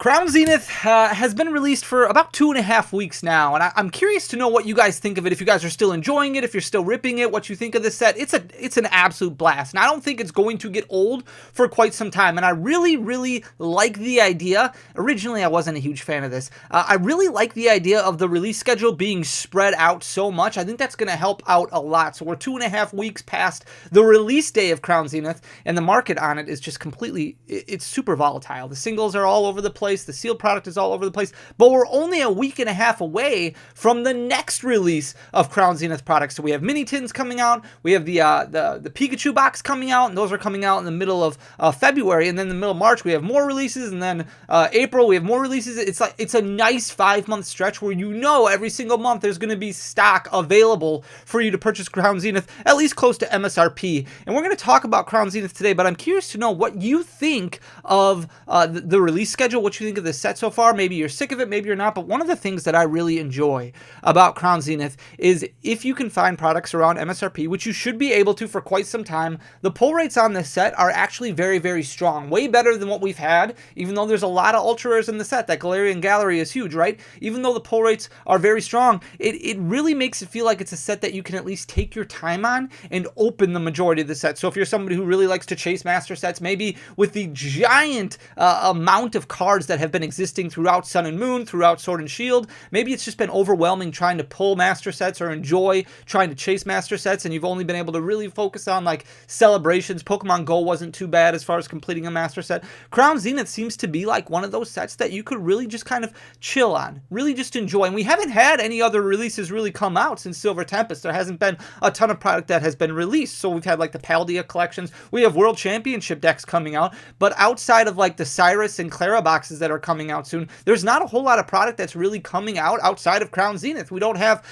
Crown Zenith has been released for about 2.5 weeks now, and I'm curious to know what you guys think of it, if you guys are still enjoying it, if you're still ripping it, what you think of this set. It's an absolute blast, and I don't think it's going to get old for quite some time, and I really like the idea. Originally, I wasn't a huge fan of this. I really like the idea of the release schedule being spread out so much. I think that's going to help out a lot. So we're 2.5 weeks past the release day of Crown Zenith, and the market on it is just completely, it's super volatile. The singles are all over the place. The sealed product is all over the place, but we're only a week and a half away from the next release of Crown Zenith products. So we have mini tins coming out, we have the Pikachu box coming out, and those are coming out in the middle of February, and then in the middle of March we have more releases, and then April we have more releases. It's a nice 5-month stretch where every single month there's going to be stock available for you to purchase Crown Zenith, at least close to MSRP. And we're going to talk about Crown Zenith today, but I'm curious to know what you think of the release schedule, what you think of this set so far. Maybe you're sick of it, maybe you're not, but one of the things that I really enjoy about Crown Zenith is if you can find products around MSRP, which you should be able to for quite some time, the pull rates on this set are actually very strong, way better than what we've had, even though there's a lot of ultra rares in the set. That Galarian Gallery is huge, right? Even though the pull rates are very strong, it really makes it feel like it's a set that you can at least take your time on and open the majority of the set. So if you're somebody who really likes to chase master sets, maybe with the giant amount of cards that have been existing throughout Sun and Moon, throughout Sword and Shield, maybe it's just been overwhelming trying to pull master sets or enjoy trying to chase master sets, and you've only been able to really focus on like celebrations. Pokemon Go wasn't too bad as far as completing a master set. Crown Zenith seems to be like one of those sets that you could really just kind of chill on, really just enjoy. And we haven't had any other releases really come out since Silver Tempest. There hasn't been a ton of product that has been released. So we've had like the Paldea collections, we have World Championship decks coming out, but outside of like the Cyrus and Clara boxes that are coming out soon, there's not a whole lot of product that's really coming out outside of Crown Zenith. We don't have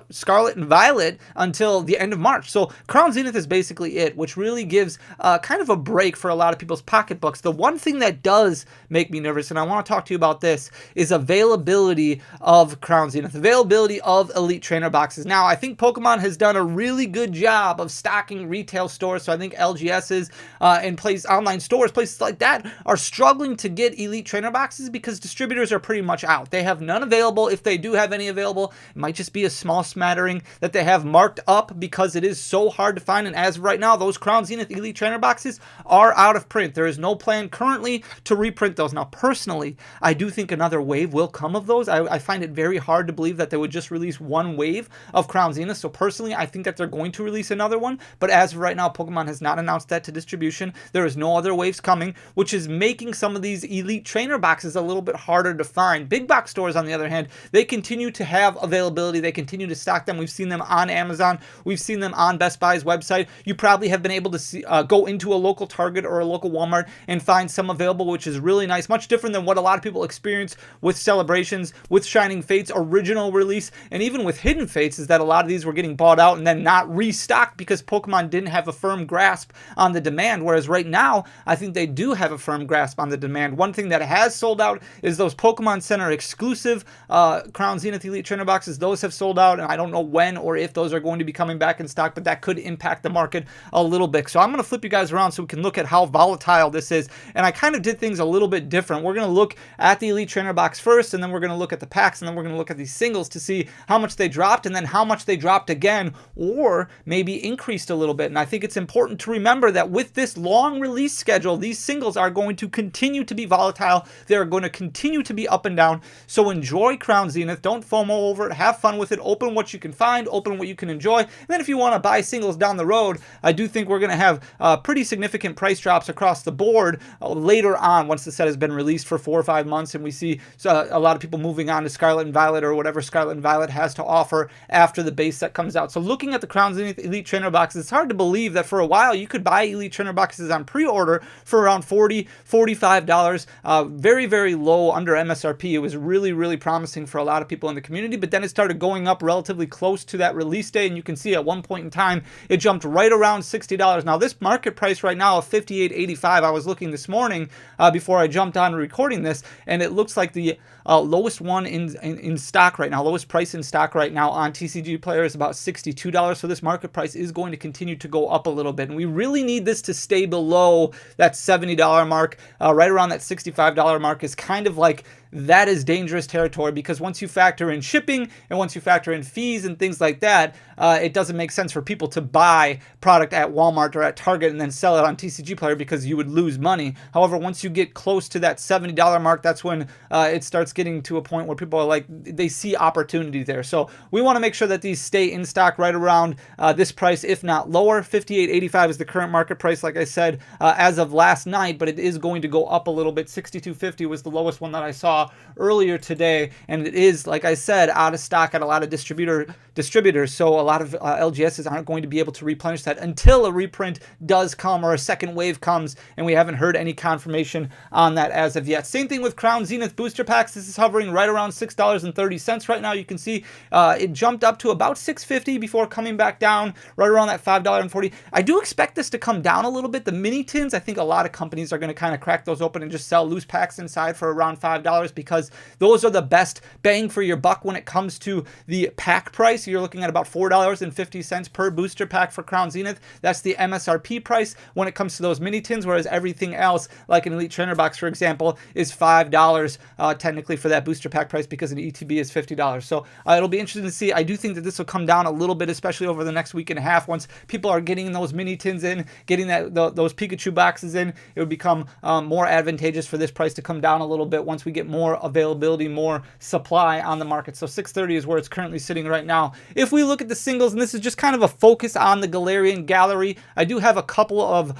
Scarlet and Violet until the end of March. So Crown Zenith is basically it, which really gives kind of a break for a lot of people's pocketbooks. The one thing that does make me nervous, and I want to talk to you about this, is availability of Crown Zenith, availability of Elite Trainer boxes. Now, I think Pokemon has done a really good job of stocking retail stores, so I think LGS's and online stores, places like that, are struggling to get Elite Trainer boxes because distributors are pretty much out. They have none available. If they do have any available, it might just be a small smattering that they have marked up because it is so hard to find. And as of right now, those Crown Zenith Elite Trainer boxes are out of print. There is no plan currently to reprint those. Now, personally, I do think another wave will come of those. I find it very hard to believe that they would just release one wave of Crown Zenith. So personally, I think that they're going to release another one. But as of right now, Pokemon has not announced that to distribution. There is no other waves coming, which is making some of these Elite Trainer boxes a little bit harder to find. Big box stores, on the other hand, they continue to have availability. They continue to stock them. We've seen them on Amazon. We've seen them on Best Buy's website. You probably have been able to see, go into a local Target or a local Walmart and find some available, which is really nice. Much different than what a lot of people experience with Celebrations, with Shining Fate's original release, and even with Hidden Fates, is that a lot of these were getting bought out and then not restocked because Pokemon didn't have a firm grasp on the demand, whereas right now, I think they do have a firm grasp on the demand. One thing that has sold out is those Pokemon Center exclusive Crown Zenith Elite Trainer boxes. Those have sold out, and I don't know when or if those are going to be coming back in stock, but that could impact the market a little bit. So I'm going to flip you guys around so we can look at how volatile this is, and I kind of did things a little bit different. We're going to look at the Elite Trainer box first, and then we're going to look at the packs, and then we're going to look at these singles to see how much they dropped, and then how much they dropped again, or maybe increased a little bit. And I think it's important to remember that with this long release schedule, these singles are going to continue to be volatile. They're going to continue to be up and down. So enjoy Crown Zenith. Don't FOMO over it. Have fun with it. Open what you can find. Open what you can enjoy. And then if you want to buy singles down the road, I do think we're going to have pretty significant price drops across the board later on once the set has been released for 4 or 5 months, and we see a lot of people moving on to Scarlet and Violet or whatever Scarlet and Violet has to offer after the base set comes out. So looking at the Crown Zenith Elite Trainer boxes, it's hard to believe that for a while you could buy Elite Trainer boxes on pre-order for around $40, $45. Very low under MSRP. It was really promising for a lot of people in the community, but then it started going up relatively close to that release day, and you can see at one point in time it jumped right around $60. Now this market price right now of $58.85, I was looking this morning before I jumped on recording this, and it looks like the lowest one in stock right now, lowest price in stock right now on TCG Player is about $62. So this market price is going to continue to go up a little bit, and we really need this to stay below that $70 mark, right around that $65 $5 mark is kind of like, that is dangerous territory, because once you factor in shipping and once you factor in fees and things like that, it doesn't make sense for people to buy product at Walmart or at Target and then sell it on TCG Player, because you would lose money. However, once you get close to that $70 mark, that's when it starts getting to a point where people are like, they see opportunity there. So we want to make sure that these stay in stock right around this price, if not lower. $58.85 is the current market price, like I said, as of last night, but it is going to go up a little bit. $62.50 was the lowest one that I saw earlier today, and it is, like I said, out of stock at a lot of distributors, so a lot of LGSs aren't going to be able to replenish that until a reprint does come or a second wave comes, and we haven't heard any confirmation on that as of yet. Same thing with Crown Zenith booster packs. This is hovering right around $6.30 right now. You can see it jumped up to about $6.50 before coming back down right around that $5.40. I do expect this to come down a little bit. The mini tins, I think a lot of companies are going to kind of crack those open and just sell loose packs inside for around $5, because those are the best bang for your buck when it comes to the pack price. You're looking at about $4.50 per booster pack for Crown Zenith. That's the MSRP price when it comes to those mini tins, whereas everything else, like an Elite Trainer box, for example, is $5 technically for that booster pack price, because an ETB is $50. So it'll be interesting to see. I do think that this will come down a little bit, especially over the next week and a half. Once people are getting those mini tins in, getting those Pikachu boxes in, it would become more advantageous for this price to come down a little bit once we get more availability, more supply on the market. So $6.30 is where it's currently sitting right now. If we look at the singles, and this is just kind of a focus on the Galarian Gallery, I do have a couple of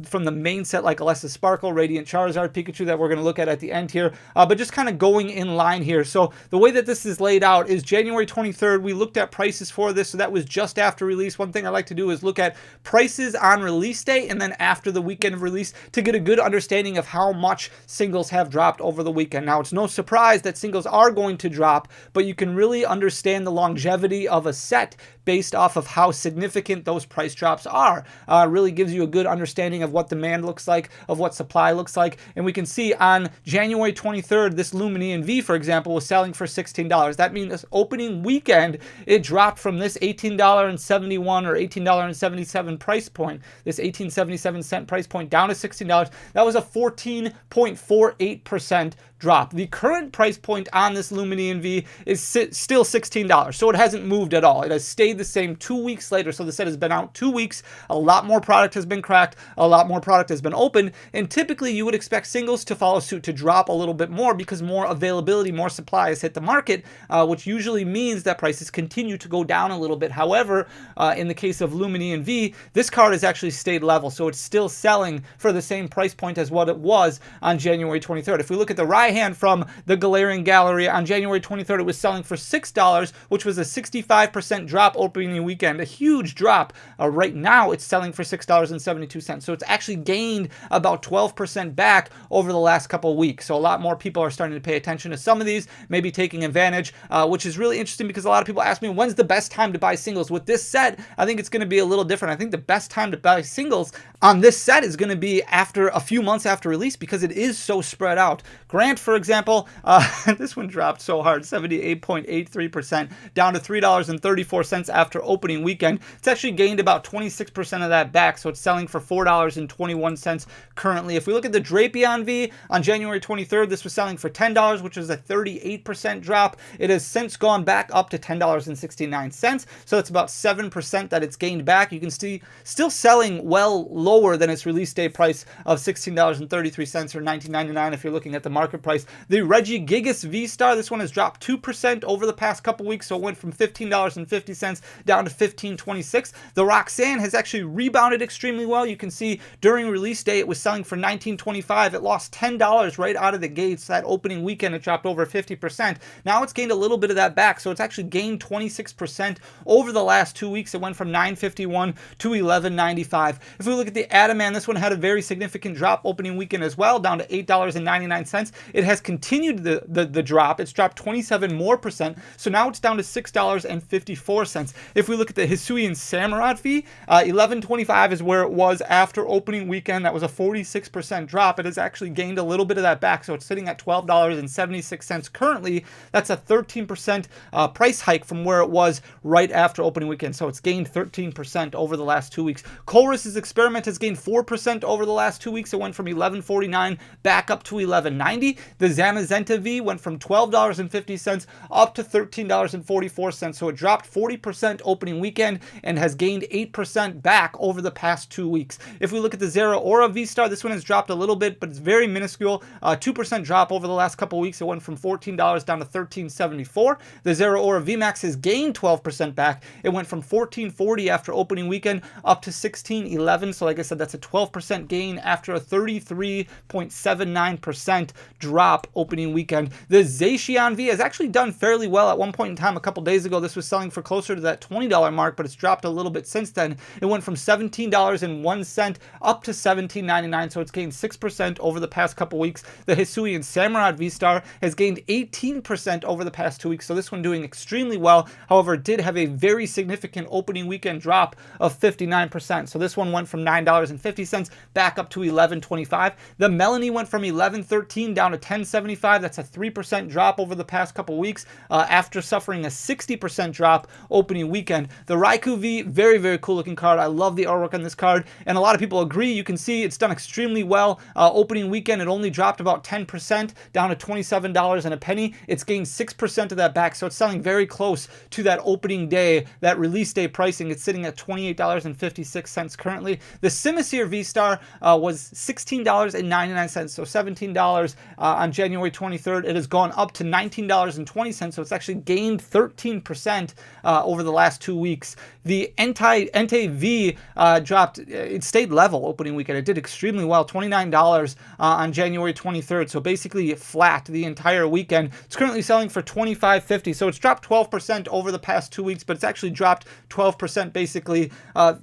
from the main set, like Alessa Sparkle, Radiant Charizard, Pikachu, that we're going to look at the end here, but just kind of going in line here. So the way that this is laid out is January 23rd, we looked at prices for this, so that was just after release. One thing I like to do is look at prices on release day and then after the weekend of release to get a good understanding of how much singles have dropped over the weekend. Now, it's no surprise that singles are going to drop, but you can really understand the longevity of a set based off of how significant those price drops are. Really gives you a good understanding of what demand looks like, of what supply looks like. And we can see on January 23rd, this Lumineon V, for example, was selling for $16. That means this opening weekend, it dropped from this $18.71 or $18.77 price point, this 18.77 price point, down to $16. That was a 14.48% drop. The current price point on this Lumineon V is still $16, so it hasn't moved at all. It has stayed the same 2 weeks later, so the set has been out 2 weeks. A lot more product has been cracked, a lot more product has been opened, and typically you would expect singles to follow suit, to drop a little bit more, because more availability, more supply has hit the market, which usually means that prices continue to go down a little bit. However, in the case of Lumineon V, this card has actually stayed level, so it's still selling for the same price point as what it was on January 23rd. If we look at the Raihan from the Galarian Gallery on January 23rd, it was selling for $6, which was a 65% drop opening weekend, a huge drop. Right now, it's selling for $6.72, so it's actually gained about 12% back over the last couple of weeks. So a lot more people are starting to pay attention to some of these, maybe taking advantage, which is really interesting, because a lot of people ask me, when's the best time to buy singles? With this set, I think it's going to be a little different. I think the best time to buy singles on this set is going to be after a few months after release, because it is so spread out. Grant, for example, this one dropped so hard, 78.83%, down to $3.34 after opening weekend. It's actually gained about 26% of that back, so it's selling for $4.21 currently. If we look at the Drapion V on January 23rd, this was selling for $10, which is a 38% drop. It has since gone back up to $10.69, so it's about 7% that it's gained back. You can see still selling well lower than its release day price of $16.33 or $19.99 if you're looking at the market price. The Regigigas V-Star, this one has dropped 2% over the past couple weeks, so it went from $15.50 down to $15.26. The Roxanne has actually rebounded extremely well. You can see during release day, it was selling for $19.25. It lost $10 right out of the gates. That opening weekend, it dropped over 50%. Now it's gained a little bit of that back, so it's actually gained 26% over the last 2 weeks. It went from $9.51 to $11.95. If we look at the Adaman, this one had a very significant drop opening weekend as well, down to $8.99. It has continued the drop. It's dropped 27% more, so now it's down to $6.54. If we look at the Hisuian Samurott V, $11.25 is where it was after opening weekend. That was a 46% drop. It has actually gained a little bit of that back, so it's sitting at $12.76 currently. That's a 13% price hike from where it was right after opening weekend, so it's gained 13% over the last 2 weeks. Colress's Experiment has gained 4% over the last 2 weeks. It went from $11.49 back up to $11.90. The Zamazenta V went from $12.50 up to $13.44, so it dropped 40% opening weekend and has gained 8% back over the past 2 weeks. If we look at the Zeraora V-Star, this one has dropped a little bit, but it's very minuscule. 2% drop over the last couple weeks. It went from $14 down to $13.74. The Zeraora VMAX has gained 12% back. It went from $14.40 after opening weekend up to $16.11. So like I said, that's a 12% gain after a 33.79% drop opening weekend. The Zacian V has actually done fairly well. At one point in time, a couple days ago, this was selling for closer to that $20 mark, but it's dropped a little bit since then. It went from $17.01 up to $17.99, so it's gained 6% over the past couple weeks. The Hisuian Samurott V-Star has gained 18% over the past 2 weeks, so this one doing extremely well. However, it did have a very significant opening weekend drop of 59%, so this one went from $9.50 back up to $11.25. The Melanie went from $11.13 down to $10.75. That's a 3% drop over the past couple weeks after suffering a 60% drop opening weekend. The Raikou V, very, very cool looking card. I love the artwork on this card, and a lot of people agree. You can see it's done extremely well. Opening weekend, it only dropped about 10% down to $27 and a penny. It's gained 6% of that back, so it's selling very close to that opening day, that release day pricing. It's sitting at $28.56 currently. The Simisear V-Star was $16.99, so $17 on January 23rd. It has gone up to $19.20, so it's actually gained 13% over the last 2 weeks. The Entei V dropped, it stayed level opening weekend. It did extremely well, $29 on January 23rd, so basically flat the entire weekend. It's currently selling for $25.50, so it's dropped 12% over the past 2 weeks, but it's actually dropped 12% basically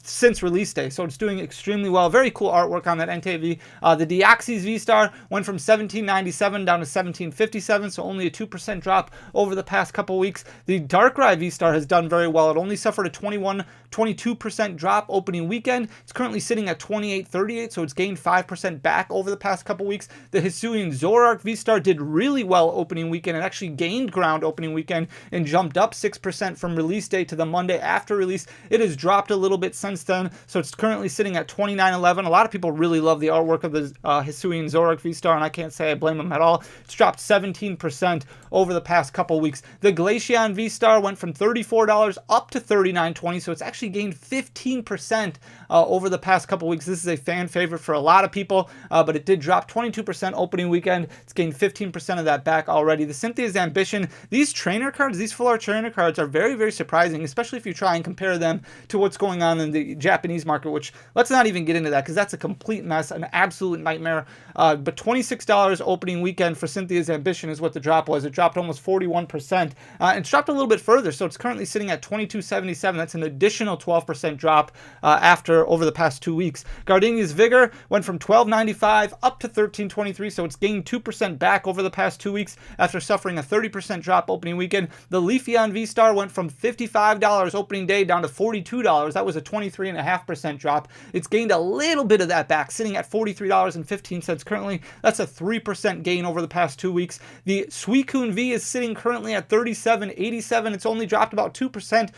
since release day, so it's doing extremely well. Very cool artwork on that Entei V. The Deoxys V-Star went from $17.97 down to $17.57, so only a 2% drop over the past couple weeks. The Darkrai V-Star has done very well. It only suffered a 22% drop opening weekend. It's currently sitting at $28.38, so it's gained 5% back over the past couple weeks. The Hisuian Zoroark V-Star did really well opening weekend. It actually gained ground opening weekend and jumped up 6% from release day to the Monday after release. It has dropped a little bit since then, so it's currently sitting at $29.11. A lot of people really love the artwork of the Hisuian Zoroark V-Star, and I can't say I blame them at all. It's dropped 17% over the past couple weeks. The Glaceon V-Star went from $34 up to $39.20, so it's actually gained 15% over the past couple weeks. This is a fan favorite for a lot of people, but it did drop 22% opening weekend. It's gained 15% of that back already. The Cynthia's Ambition, these trainer cards, these full art trainer cards are very, very surprising, especially if you try and compare them to what's going on in the Japanese market, which let's not even get into that because that's a complete mess, an absolute nightmare. But $26 opening weekend for Cynthia's Ambition is what the drop was. It dropped almost 41%. It's dropped a little bit further, so it's currently sitting at $22.77. That's an additional 12% drop over the past 2 weeks. Gardenia's Vigor went from $12.95 up to $13.23, so it's gained 2% back over the past 2 weeks after suffering a 30% drop opening weekend. The Leafeon V-Star went from $55 opening day down to $42. That was a 23.5% drop. It's gained a little bit of that back, sitting at $43.15 currently. That's a 3% gain over the past 2 weeks. The Suicune V is sitting currently at $37.87. It's only dropped about 2%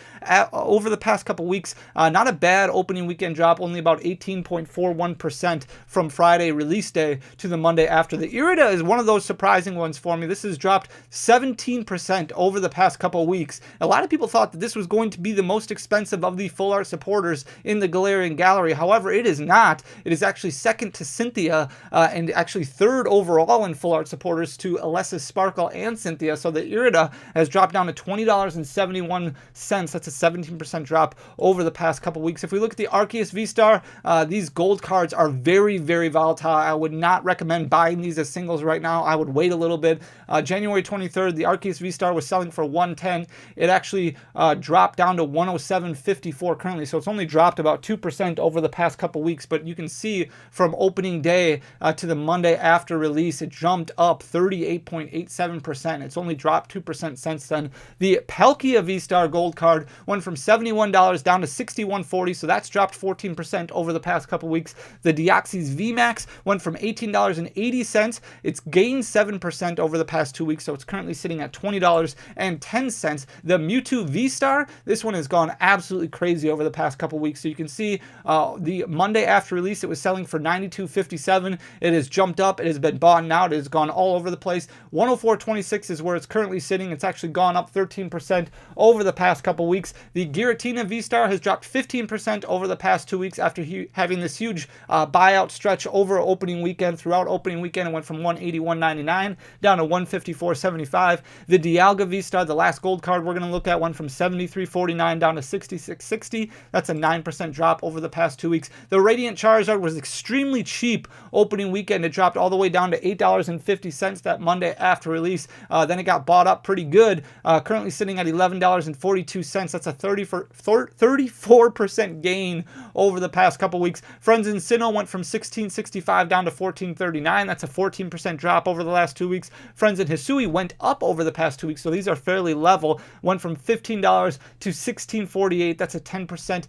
over the past couple weeks. Not a bad opening weekend drop, only about 18.41% from Friday release day to the Monday after. The Irida is one of those surprising ones for me. This has dropped 17% over the past couple weeks. A lot of people thought that this was going to be the most expensive of the full art supporters in the Galarian Gallery. However, it is not. It is actually second to Cynthia and actually third overall in full art supporters to Alessa's Sparkle and Cynthia. So the Irida has dropped down to $20.71. That's a 17% drop over the past couple weeks. If we look at the Arceus V-Star, these gold cards are very, very volatile. I would not recommend buying these as singles right now. I would wait a little bit. January 23rd, the Arceus V-Star was selling for $110. It actually dropped down to $107.54 currently, so it's only dropped about 2% over the past couple weeks, but you can see from opening day to the Monday after release, it jumped up 38.87%. It's only dropped 2% since then. The Palkia V-Star gold card went from $71 down to $61.40, so that's dropped 14% over the past couple weeks. The Deoxys VMAX went from $18.80. It's gained 7% over the past 2 weeks, so it's currently sitting at $20.10. The Mewtwo V-Star, this one has gone absolutely crazy over the past couple weeks. So you can see the Monday after release, it was selling for $92.57. It It has jumped up. It has been bottomed out. It has gone all over the place. 104.26 is where it's currently sitting. It's actually gone up 13% over the past couple weeks. The Giratina V-Star has dropped 15% over the past 2 weeks after having this huge buyout stretch over opening weekend. Throughout opening weekend, it went from 181.99 down to 154.75. The Dialga V-Star, the last gold card we're going to look at, went from 73.49 down to 66.60. That's a 9% drop over the past 2 weeks. The Radiant Charizard was extremely cheap opening weekend. It dropped all the way down to $8.50 that Monday after release. Then it got bought up pretty good. Currently sitting at $11.42. That's a 34% gain over the past couple weeks. Friends in Sinnoh went from $16.65 down to $14.39. That's a 14% drop over the last 2 weeks. Friends in Hisui went up over the past 2 weeks, so these are fairly level. Went from $15 to $16.48. That's a 10%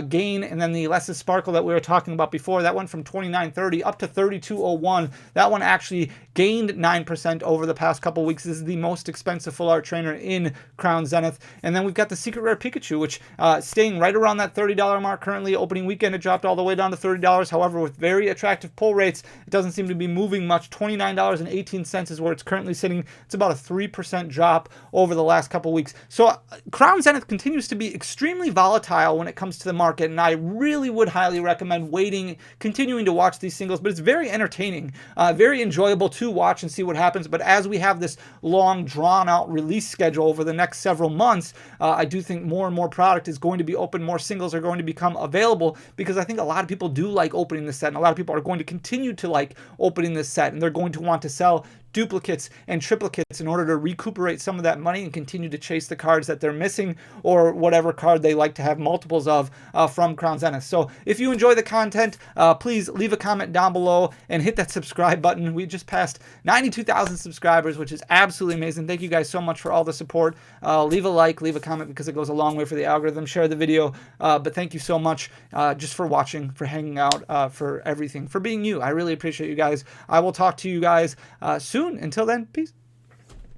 gain. And then the Lessus Sparkle that we were talking about before, that went from $29.30 up to $32.01. That one actually gained 9% over the past couple weeks. This is the most expensive full art trainer in Crown Zenith. And then we've got the Secret Rare Pikachu, which staying right around that $30 mark currently. Opening weekend, it dropped all the way down to $30. However, with very attractive pull rates, it doesn't seem to be moving much. $29.18 is where it's currently sitting. It's about a 3% drop over the last couple weeks. So Crown Zenith continues to be extremely volatile when it comes to the market, and I really would highly recommend waiting, continuing to watch these singles, but it's very entertaining, very enjoyable to watch and see what happens. But as we have this long, drawn-out release schedule over the next several months, I do think more and more product is going to be open, more singles are going to become available, because I think a lot of people do like opening this set, and a lot of people are going to continue to like opening this set, and they're going to want to sell duplicates and triplicates in order to recuperate some of that money and continue to chase the cards that they're missing, or whatever card they like to have multiples of from Crown Zenith. So if you enjoy the content, please leave a comment down below and hit that subscribe button. We just passed 92,000 subscribers, which is absolutely amazing. Thank you guys so much for all the support. Leave a like, leave a comment, because it goes a long way for the algorithm. Share the video, but thank you so much just for watching, for hanging out, for everything, for being you. I really appreciate you guys. I will talk to you guys soon. Until then, peace.